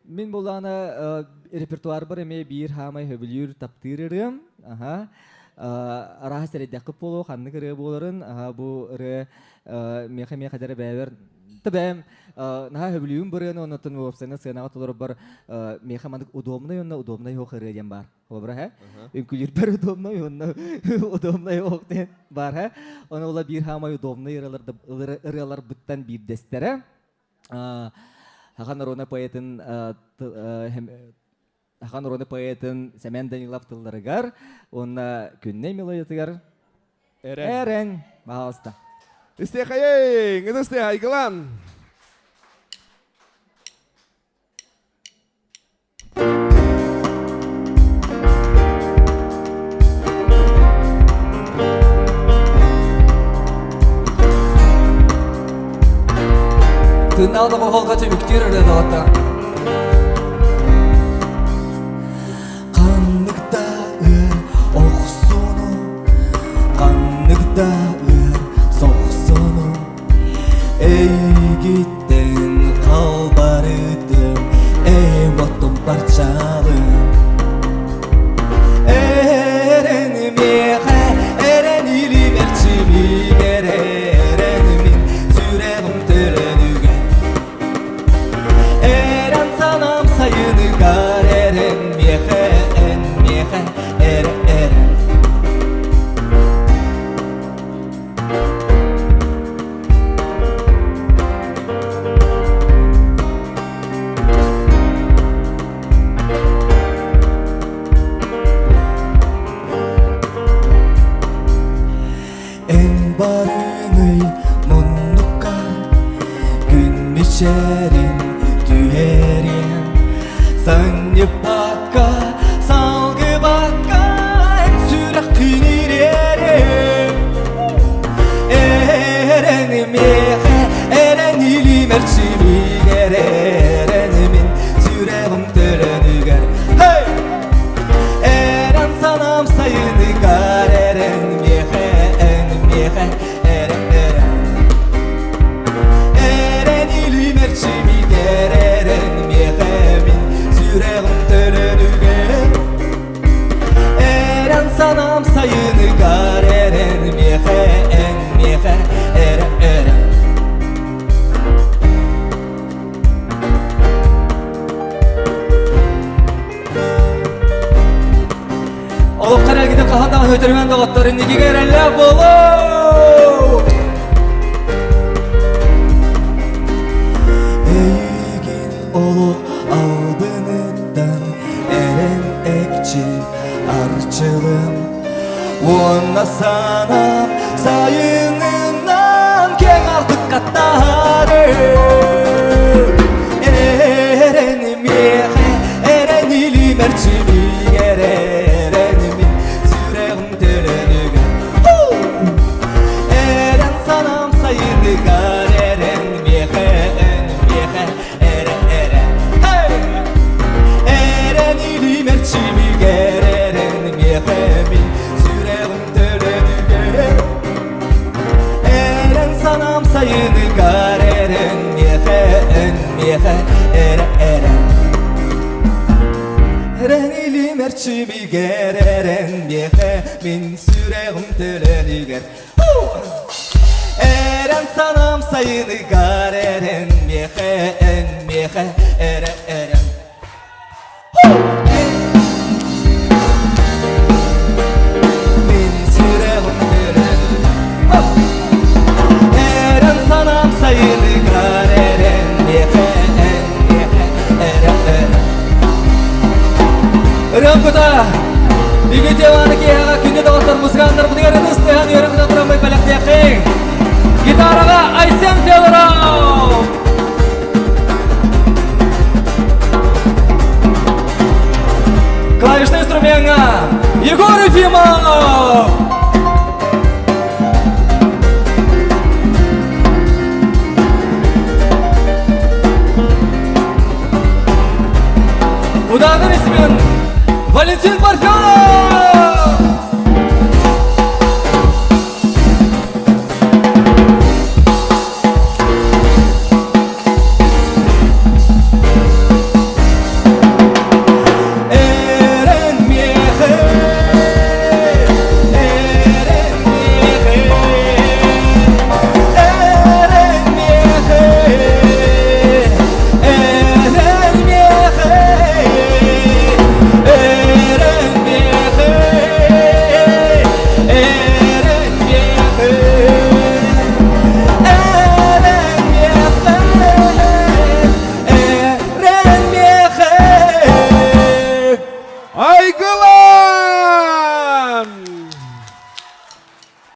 Min bulana repertuar бар эме бир хамай хөбүлүр таптырырым. Араха середдәккы полу ханны кыры боларын. Бу ыры меха дәрә бәвер. Табам наха хөбүлүм барын онотун вопсана сынага толор бар меха мандык удобно yok ыры дем бар. Олбра ха? Үкүлүр бар удобно yok ден бар ха. Оны ола бир хамай удобно ыралар буттан бирдестере. Хахан Рона поэтын Семен Данилов тылдарыгар, онна күнне мелодиятыгар. Эрен, бағалыста. Истехайын, истехай, гылан. Тынналды қолға түміктер үрді дағатта. Қаннықта өр оқсону, қаннықта өр соқсону, Егіттен қалбарыдым, Эмотым парчалым. Эрен меха, эрен илі мерчімі беререн мен сүрегім төлөнүгө. Эрен санам сайыны кар, эрен меха, эрен. En barını munnukka, gün miçerin tüherin, sanı bakka, salgı bakka, en sürak kinirerim. Eren mehe, eren ilim erçimi eren min süreğim törönüger. Hey! Eren sanam sayını gar, eren mehe, Eren ilim erçimi eren mehemin süreğim törönüger. Eren sanam sayını gar, eren mehe, eren. Олық қарал кетіп қағандағы өтірмен дағаттары неге керелі болу! Eygin olup aldınıdan eren ekçi arçılım. Ona sana sayınından keng artık katları. Eren mehe, eren ilim erçimi eren min süreğim törönüger. Eren sanam sayını gar, eren mehe, eren. Hey! Eren ilim erçimi eren mehemin süreğim törönüger. Eren sanam sayını gar, eren mehe, eren. Eren ilim erçimi eren mehemin süreğim törönüger. Eren sanam sayını gar, eren mehe, eren. Min süreğim törönüger. Eren sanam sayını gar, eren mehe, eren. Рымкута! Бигетеваны кияға күнде дағаттар мұзғандар бұдығарын ұстыған ерімді тұрамай пәләқті яқың. Гитараға Айсен Федоров! Клавишный инструментға Егор Ефимов! Удардың ісімен Валентин Парфенов!